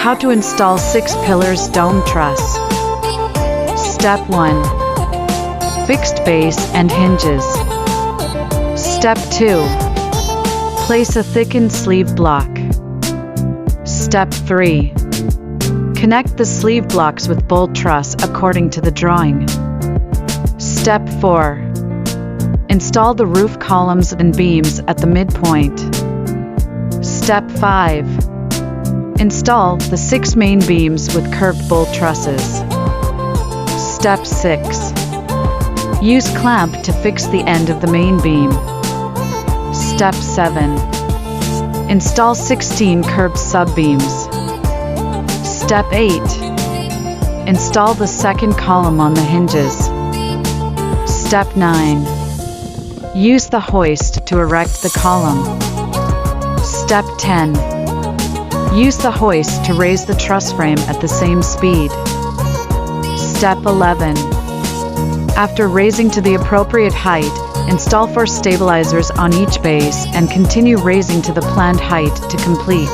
How to install 6 pillars dome truss. Step 1. Fixed base and hinges. Step 2. Place a thickened sleeve block. Step 3. Connect the sleeve blocks with bolt truss according to the drawing. Step 4. Install the roof columns and beams at the midpoint. Step 5. Install the 6 main beams with curved bolt trusses. Step 6. Use clamp to fix the end of the main beam. Step 7. Install 16 curved sub-beams. Step 8. Install the second column on the hinges. Step 9. Use the hoist to erect the column. Step 10. Use the hoist to raise the truss frame at the same speed. Step 11. After raising to the appropriate height, install 4 stabilizers on each base and continue raising to the planned height to complete.